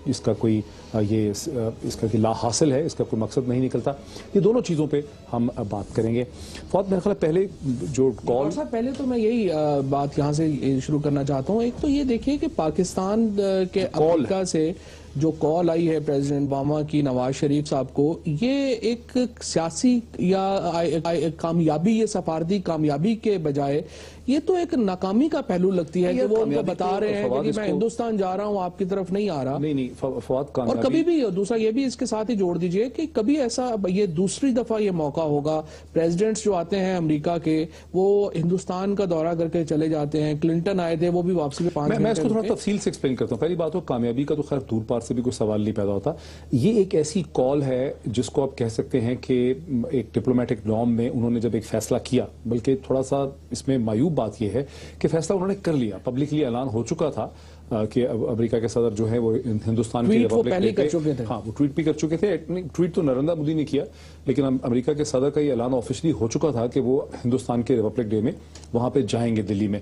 اس کا کوئی اس کا لا حاصل ہے، اس کا کوئی مقصد نہیں نکلتا. یہ دونوں چیزوں پہ ہم بات کریں گے. فواد میرے خیال پہلے جو کال پہلے تو میں یہی بات یہاں سے شروع کرنا چاہتا ہوں. ایک تو یہ دیکھیے کہ پاکستان کے امریکہ سے جو کال آئی ہے پریزیڈنٹ اوباما کی نواز شریف صاحب کو، یہ ایک سیاسی یا کامیابی، یہ سفارتی کامیابی کے بجائے یہ تو ایک ناکامی کا پہلو لگتی ہے کہ وہ ان کو بتا رہے ہیں کہ میں ہندوستان جا رہا ہوں، آپ کی طرف نہیں آ رہا. نہیں فواد اور کبھی بھی دوسرا یہ بھی اس کے ساتھ ہی جوڑ دیجئے کہ کبھی ایسا یہ دوسری دفعہ یہ موقع ہوگا، پریزیڈنٹس جو آتے ہیں امریکہ کے وہ ہندوستان کا دورہ کر کے چلے جاتے ہیں. کلنٹن آئے تھے، وہ بھی واپسی میں 5 گھنٹے. میں اس کو تھوڑا تفصیل سے ایکسپلین کرتا ہوں. پہلی بات ہو کامیابی کا تو خیر دور پار سے بھی کوئی سوال نہیں پیدا ہوتا. یہ ایک ایسی کال ہے جس کو آپ کہہ سکتے ہیں کہ ایک ڈپلومیٹک نارم میں انہوں نے جب ایک فیصلہ کیا، بلکہ تھوڑا سا اس میں معیوب بات یہ ہے کہ فیصلہ انہوں نے کر لیا، پبلکلی اعلان ہو چکا تھا کہ امریکہ کے صدر جو ہے وہ ہندوستان کی ریپبلک ڈے پہ، ہاں وہ ٹویٹ بھی کر چکے تھے. ٹویٹ تو نریندر مودی نے کیا، لیکن امریکہ کے صدر کا یہ اعلان آفیشلی ہو چکا تھا کہ وہ ہندوستان کے ریپبلک ڈے میں وہاں پہ جائیں گے دلی میں.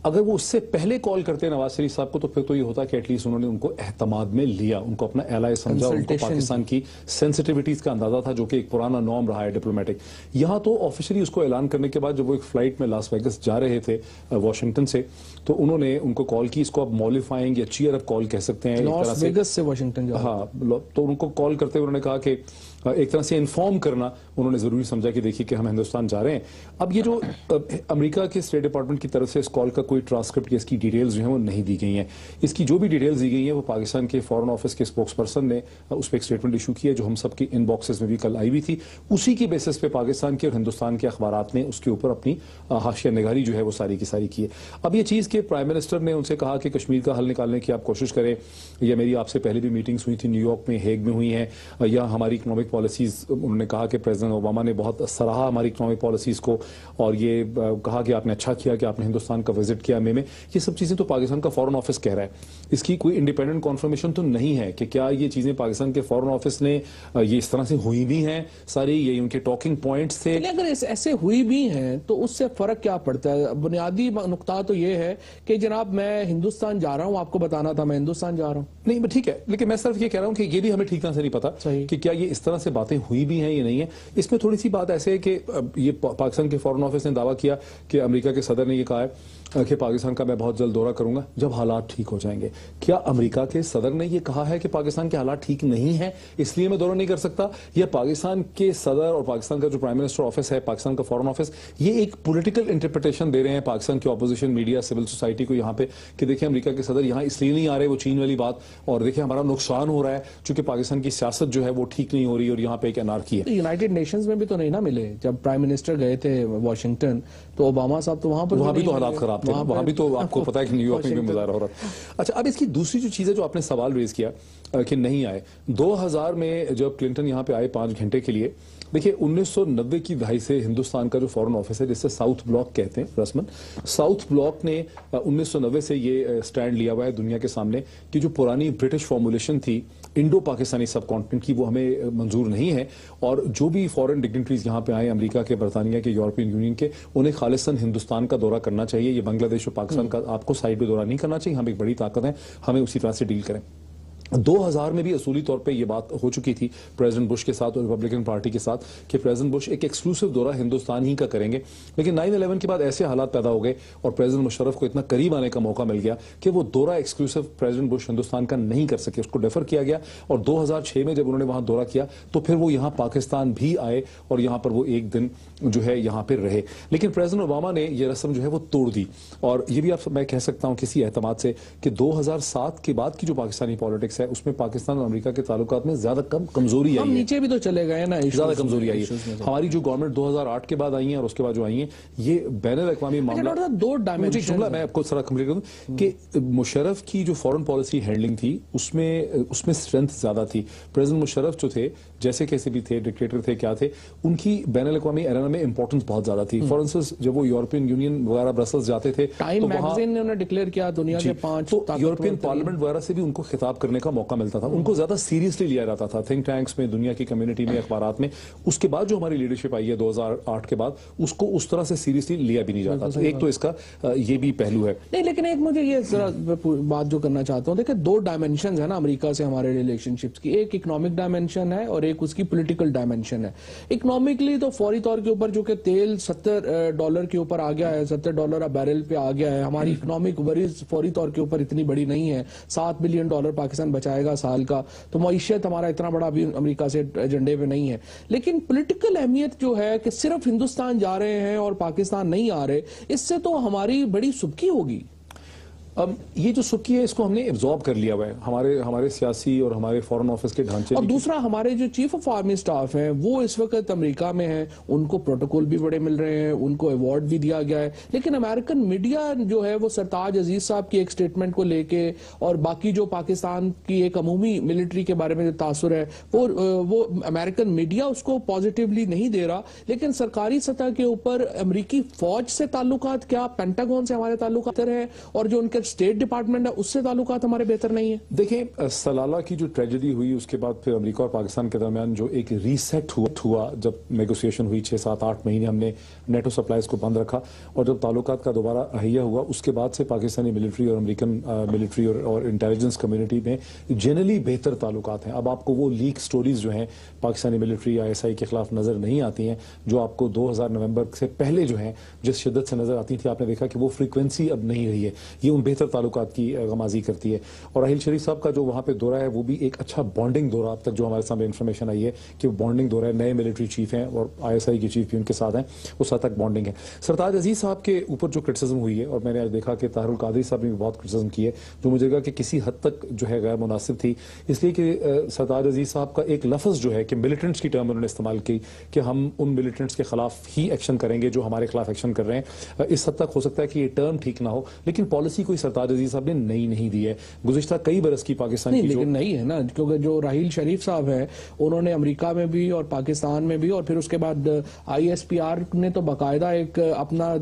اگر وہ اس سے پہلے کال کرتے نواز شریف صاحب کو تو پھر تو یہ ہوتا کہ ایٹ لیسٹ انہوں نے ان کو اعتماد میں لیا، ان کو اپنا ایلائی سمجھا، ان کو پاکستان کی سینسٹیوٹیز کا اندازہ تھا جو کہ ایک پرانا نارم رہا ہے ڈپلومیٹک. یہاں تو آفیشلی اس کو اعلان کرنے کے بعد جب وہ ایک فلائٹ میں لاس ویگس جا رہے تھے واشنگٹن سے، تو انہوں نے ان کو کال کی. اس کو اب مالیفائنگ یا چیئر اپ کال کہہ سکتے ہیں لاس ویگس سے واشنگٹن. ہاں، تو ان کو کال کرتے ہوئے انہوں نے کہا کہ ایک طرح سے انفارم کرنا انہوں نے ضروری سمجھا کہ دیکھیے کہ ہم ہندوستان جا رہے ہیں. اب یہ جو امریکہ کے اسٹیٹ ڈپارٹمنٹ کی طرف سے اس کال کا کوئی ٹرانسکرپٹ یا اس کی ڈیٹیلز جو ہیں وہ نہیں دی گئی ہیں. اس کی جو بھی ڈیٹیلز دی گئی ہیں وہ پاکستان کے فارن آفس کے اسپوکس پرسن نے اس پہ ایک اسٹیٹمنٹ ایشو کی ہے جو ہم سب کی ان باکسز میں بھی کل آئی ہوئی تھی. اسی کی بیسس پہ پاکستان کے اور ہندوستان کے اخبارات نے اس کے اوپر اپنی حاشیہ نگاری جو ہے وہ ساری کی ساری کی ہے. اب یہ چیز کہ پرائم منسٹر نے ان سے کہا کہ کشمیر کا حل نکالنے کی آپ کوشش کریں، یا میری آپ سے پہلے بھی میٹنگز ہوئی تھی، نیو یارک میں، ہیگ میں ہوئی ہیں، یا ہماری اکنامک پالیسیز، انہوں نے کہا کہ پریزیڈنٹ اوباما نے بہت سراہا ہماری اکنامک پالیسیز کو، اور یہ کہا کہ آپ نے اچھا کیا کہ آپ نے ہندوستان کا وزٹ کیا مئی میں. یہ سب چیزیں تو پاکستان کا فارن آفس کہہ رہا ہے. اس کی کوئی انڈیپینڈنٹ کنفرمیشن تو نہیں ہے کہ کیا یہ چیزیں پاکستان کے فارن آفس نے یہ اس طرح سے ہوئی بھی ہیں ساری، یہ ان کے ٹاکنگ پوائنٹس تھے. اگر ایسے ہوئی بھی ہیں تو اس سے فرق کیا پڑتا ہے؟ بنیادی نقطہ تو یہ ہے کہ جناب میں ہندوستان جا رہا ہوں، آپ کو بتانا تھا میں ہندوستان جا رہا ہوں. نہیں ٹھیک ہے، لیکن میں صرف یہ کہہ رہا ہوں کہ یہ بھی ہمیں ٹھیک طرح سے نہیں پتا کہ کیا یہ اس طرح سے باتیں ہوئی بھی ہیں یا نہیں ہے. اس میں تھوڑی سی بات ایسے ہے کہ یہ پاکستان کے فارن آفس نے دعویٰ کیا کہ امریکہ کے صدر نے یہ کہا ہے کہ پاکستان کا میں بہت جلد دورہ کروں گا جب حالات ٹھیک ہو جائیں گے. کیا امریکہ کے صدر نے یہ کہا ہے کہ پاکستان کے حالات ٹھیک نہیں ہیں اس لیے میں دورہ نہیں کر سکتا؟ یا پاکستان کے صدر اور پاکستان کا جو پرائم منسٹر آفس ہے، پاکستان کا فارن آفس، یہ ایک پولیٹیکل انٹرپریٹیشن دے رہے ہیں پاکستان کی اپوزیشن، میڈیا، سول سوسائٹی کو یہاں پہ کہ دیکھیں امریکہ کے صدر یہاں اس لیے نہیں آ رہے، وہ چین والی بات، اور دیکھیں ہمارا نقصان ہو رہا ہے چونکہ پاکستان کی سیاست جو ہے وہ ٹھیک نہیں ہو رہی اور یہاں پہ ایک انارکی ہے. یونائیٹڈ نیشنز میں بھی تو نہیں نہ ملے جب پرائم منسٹر گئے تھے واشنگٹن، تو اوباما صاحب تو وہاں بھی تو حالات خراب تھے، وہاں بھی تو آپ کو پتا ہے کہ نیو یارک میں بھی مظاہرہ ہو رہا تھا. اچھا، اب اس کی دوسری جو چیز ہے جو آپ نے سوال ریز کیا کہ نہیں آئے 2000 میں جب کلنٹن یہاں پہ آئے 5 گھنٹے کے لیے. دیکھیں 1990 کی دہائی سے ہندوستان کا جو فارن آفس ہے جسے ساؤتھ بلاک کہتے ہیں رسمن، ساؤتھ بلاک نے 1990 سے یہ سٹینڈ لیا ہوا ہے دنیا کے سامنے کہ جو پرانی برٹش فارمولیشن تھی انڈو پاکستانی سب کانٹیننٹ کی وہ ہمیں منظور نہیں ہے، اور جو بھی فارن ڈگنیٹریز یہاں پہ آئے امریکہ کے، برطانیہ کے، یورپین یونین کے، انہیں خالصاً ہندوستان کا دورہ کرنا چاہیے. یہ بنگلہ دیش اور پاکستان کا آپ کو سائڈ پہ دورہ نہیں کرنا چاہیے. ہم ایک بڑی طاقت ہیں، ہمیں اسی طرح سے ڈیل کریں. 2000 میں بھی اصولی طور پہ یہ بات ہو چکی تھی پریزیڈنٹ بش کے ساتھ اور ریپبلکن پارٹی کے ساتھ کہ پریزیڈنٹ بش ایک ایکسکلوسیو دورہ ہندوستان ہی کا کریں گے. لیکن 9/11 کے بعد ایسے حالات پیدا ہو گئے اور پریزیڈنٹ مشرف کو اتنا قریب آنے کا موقع مل گیا کہ وہ دورہ ایکسکلوسیو پریزیڈنٹ بش ہندوستان کا نہیں کر سکے، اس کو ڈیفر کیا گیا. اور 2006 میں جب انہوں نے وہاں دورہ کیا تو پھر وہ یہاں پاکستان بھی آئے اور یہاں پر وہ ایک دن جو ہے یہاں پہ رہے. لیکن پریزیڈنٹ اوباما نے یہ رسم جو ہے وہ توڑ دی، اور یہ بھی میں کہہ سکتا ہوں کسی اعتماد سے کہ 2007 کے بعد کی جو پاکستانی پالیٹکس ہے اس میں پاکستان اور امریکہ کے تعلقات میں زیادہ کمزوری آئی ہے. ہم نیچے بھی تو چلے گئے نا، زیادہ کمزوری آئی ہے. ہماری جو گورنمنٹ 2008 کے بعد آئی ہیں اور اس کے بعد جو آئی ہیں یہ بین الاقوامی معاملہ. مجھے جملہ میں آپ کو ذرا کمپلیٹ کروں کہ مشرف کی جو فارن پالیسی ہینڈلنگ تھی اس میں اسٹرینتھ زیادہ تھی. پریزیڈنٹ مشرف جو تھے جیسے کیسے بھی تھے، ڈکٹیٹر تھے کیا تھے، ان کی بین الاقوامی ایرینا میں امپورٹنس بہت زیادہ تھی. فار انسٹنس جب وہ یورپین یونین وغیرہ برسلز جاتے تھے ٹائم میگزین نے انہیں ڈکلیئر کیا دنیا کے 5 یورپین پارلیمنٹ وغیرہ سے بھی ان کو خطاب کرنے کا موقع ملتا تھا, ان کو زیادہ سیریسلی لیا جاتا تھا تھنک ٹینکس میں, دنیا کی کمیونٹی میں, اخبارات میں. اس کے بعد جو ہماری لیڈرشپ آئی ہے 2008 کے بعد, اس کو اس طرح سے سیریسلی لیا بھی نہیں جاتا تھا. ایک تو اس کا یہ بھی پہلو ہے. نہیں, لیکن ایک مجھے یہ ذرا بات جو کرنا چاہتا ہوں, دیکھیں 2 ڈائمنشنز ہیں نا امریکہ سے ہمارے ریلیشن شپس کی. ایک اکنامک ڈائمنشن ہے اور ایک اس کی پولیٹیکل ڈائمنشن ہے. اکنامکلی تو فوری طور کے اوپر جو کہ تیل $70 کے اوپر آ گیا ہے, $70 بیرل پہ آ گیا ہے. ہماری اکنامک وریز فوری طور کے اوپر اتنی بڑی نہیں ہے. $7 بلین پاکستان بچائے گا سال کا, تو معیشت ہمارا اتنا بڑا بھی امریکہ سے ایجنڈے پہ نہیں ہے. لیکن پولیٹیکل اہمیت جو ہے کہ صرف ہندوستان جا رہے ہیں اور پاکستان نہیں آ رہے, اس سے تو ہماری بڑی سبکی ہوگی. اب یہ جو سکی ہے اس کو ہم نے ایبزارب کر لیا ہوا ہے ہمارے سیاسی اور ہمارے فورن آفس کے ڈھانچے. اور دوسرا ہمارے جو چیف آف آرمی سٹاف ہیں وہ اس وقت امریکہ میں ہیں, ان کو پروٹوکول بھی بڑے مل رہے ہیں, ان کو ایوارڈ بھی دیا گیا ہے. لیکن امریکن میڈیا جو ہے وہ سرتاج عزیز صاحب کی ایک سٹیٹمنٹ کو لے کے اور باقی جو پاکستان کی ایک عمومی ملٹری کے بارے میں جو تاثر ہے وہ امریکن میڈیا اس کو پازیٹیولی نہیں دے رہا. لیکن سرکاری سطح کے اوپر امریکی فوج سے تعلقات, کیا پینٹاگون سے ہمارے تعلقات ہیں, اور جو ان کے اسٹیٹ ڈپارٹمنٹ ہے اس سے تعلقات ہمارے بہتر نہیں ہیں. دیکھیں سلالہ کی جو ٹریجڈی ہوئی اس کے بعد پھر امریکہ اور پاکستان کے درمیان جو ایک ریسیٹ ہوا, جب نیگوسیشن ہوئی 6-7-8 مہینے ہم نے نیٹو سپلائز کو بند رکھا, اور جب تعلقات کا دوبارہ احیا ہوا اس کے بعد سے پاکستانی ملٹری اور امریکن ملٹری اور انٹیلیجنس کمیونٹی میں جنرلی بہتر تعلقات ہیں. اب آپ کو وہ لیک سٹوریز جو ہیں پاکستانی ملٹری ISI کے خلاف نظر نہیں آتی ہیں جو آپ کو 2000 نومبر سے پہلے جو ہیں جس شدت سے نظر آتی تھی. آپ نے دیکھا کہ وہ فریکوینسی اب نہیں رہی ہے. یہ ان بہتر تعلقات کی غمازی کرتی ہے. اور راحیل شریف صاحب کا جو وہاں پہ دورہ ہے وہ بھی ایک اچھا بانڈنگ دورہ, اب تک جو ہمارے سامنے انفارمیشن آئی ہے کہ وہ بانڈنگ دورہ ہے. نئے ملٹری چیف ہیں اور ISI کے چیف بھی ان کے ساتھ ہیں, اس حد تک بانڈنگ ہے. سرتاج عزیز صاحب کے اوپر جو کرٹیسزم ہوئی ہے, اور میں نے آج دیکھا کہ طاہر القادری صاحب نے بھی بہت کرٹیسزم کی ہے, جو مجھے لگا کہ کسی حد تک جو ہے غیر مناسب تھی, اس لیے کہ سرتاج عزیز صاحب کا ایک لفظ جو ہے کہ ملیٹنٹس کی ٹرم انہوں نے استعمال کی کہ ہم ان ملیٹنٹس کے خلاف ہی ایکشن کریں گے جو ہمارے خلاف ایکشن کر رہے ہیں. اس حد تک ہو سکتا ہے کہ یہ ٹرم ٹھیک نہ ہو, لیکن پالیسی کوئی سرتاج عزیز صاحب نے نہیں دی ہے. گزشتہ کئی برس کی پاکستان کی لیکن نہیں ہے نا, کیونکہ جو راحیل شریف صاحب ہیں انہوں نے امریکہ میں بھی اور پاکستان میں بھی, اور پھر اس کے بعد ISPR نے تو باقاعدہ ایک اپنا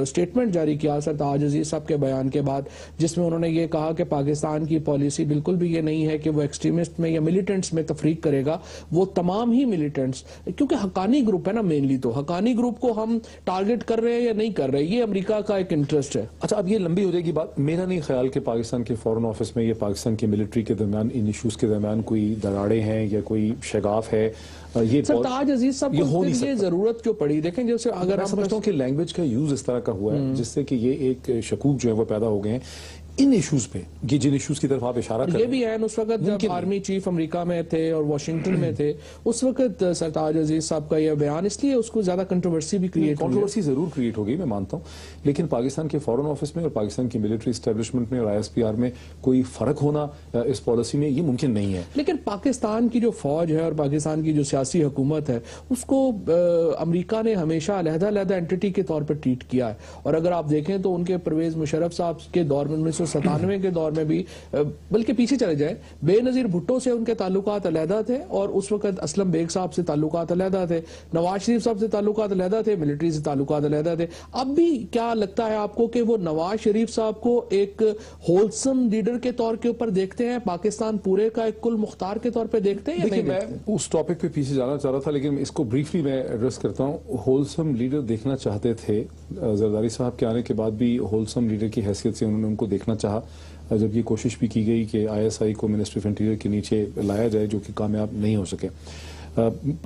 سٹیٹمنٹ جاری کیا سرتاج عزیز صاحب کے بیان کے بعد, جس میں انہوں نے یہ کہا کہ پاکستان کی پالیسی بالکل بھی یہ نہیں ہے کہ وہ ایکسٹریمسٹ میں یا ملیٹنٹس میں تفریق کرے گا. وہ تمام ہی ملیٹنٹس, کیونکہ حقانی گروپ ہے نا مینلی, تو حقانی گروپ کو ہم ٹارگٹ کر رہے ہیں یا نہیں کر رہے, یہ امریکہ کا ایک انٹرسٹ ہے. اچھا, اب یہ لمبی ہو جائے گی بات. میرا نہیں خیال کہ پاکستان کے فورن آفس میں یا پاکستان کی ملٹری کے درمیان ان ایشوز کے درمیان کوئی دراڑیں ہیں یا کوئی شگاف ہے. یہ سرتاج عزیز صاحب کو یہ ضرورت جو پڑی, دیکھیں جیسے اگر میں سمجھتا ہوں کہ لینگویج کا یوز اس طرح کا ہوا ہے جس سے کہ یہ ایک شکوک جو ہے وہ پیدا ہو گئے ہیں ان ایشوز پہ, یہ جن ایشوز کی طرف آپ اشارہ کر رہے ہیں. یہ بھی ہے, اس وقت جب آرمی چیف امریکہ میں تھے اور واشنگٹن میں تھے, اس وقت سرتاج عزیز صاحب کا یہ بیان, اس لیے اس کو زیادہ کنٹروورسی بھی کنٹروورسی ضرور کریٹ ہوگی, میں مانتا ہوں, لیکن پاکستان کے فورن آفس میں اور پاکستان کی ملٹری اسٹیبلشمنٹ میں اور ISPR میں کوئی فرق ہونا اس پالیسی میں یہ ممکن نہیں ہے. لیکن پاکستان کی جو فوج ہے اور پاکستان کی جو سیاسی حکومت ہے اس کو امریکہ نے ہمیشہ علیحدہ علیحدہ اینٹی کے طور پر ٹریٹ کیا ہے. اور اگر آپ دیکھیں تو ان کے پرویز مشرف صاحب کے دور میں 1997 کے دور میں بھی, بلکہ پیچھے چلے جائیں, بے نظیر بھٹو سے ان کے تعلقات علیحدہ تھے, اور اس وقت اسلم بیگ صاحب سے تعلقات علیحدہ تھے, نواز شریف صاحب سے تعلقات علیحدہ تھے, ملٹری سے تعلقات علیحدہ تھے. اب بھی کیا لگتا ہے آپ کو کہ وہ نواز شریف صاحب کو ایک ہولسم لیڈر کے طور کے اوپر دیکھتے ہیں, پاکستان پورے کا ایک کل مختار کے طور پہ دیکھتے ہیں؟ دیکھیں, میں اس ٹاپک پہ پیچھے جانا چاہ رہا تھا, لیکن اس کو بریفلی میں ایڈریس کرتا ہوں. ہولسم لیڈر دیکھنا چاہتے تھے, زرداری صاحب کے آنے کے بعد بھی ہولسم لیڈر کی حیثیت سے انہوں نے ان کو دیکھنا چاہا, جب یہ کوشش بھی کی گئی کہ ISI کو منسٹری آف انٹیریئر کے نیچے لایا جائے, جو کہ کامیاب نہیں ہو سکے.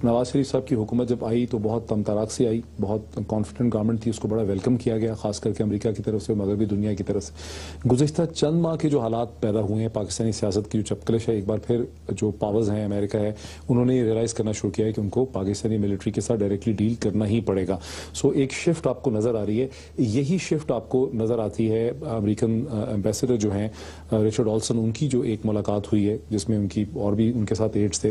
نواز شریف صاحب کی حکومت جب آئی تو بہت تمطراق سے آئی, بہت کانفیڈنٹ گورنمنٹ تھی, اس کو بڑا ویلکم کیا گیا, خاص کر کے امریکہ کی طرف سے اور مغربی دنیا کی طرف سے. گزشتہ چند ماہ کے جو حالات پیدا ہوئے ہیں, پاکستانی سیاست کی جو چپکلش ہے, ایک بار پھر جو پاورز ہیں, امریکہ ہے, انہوں نے یہ ریئلائز کرنا شروع کیا ہے کہ ان کو پاکستانی ملٹری کے ساتھ ڈائریکٹلی ڈیل کرنا ہی پڑے گا. سو ایک شفٹ آپ کو نظر آ رہی ہے. یہی شفٹ آپ کو نظر آتی ہے امریکن ایمبیسڈر جو ہیں رچرڈ آلسن, ان کی جو ایک ملاقات ہوئی ہے جس میں ان کی اور بھی ان کے ساتھ ایڈز تھے,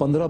15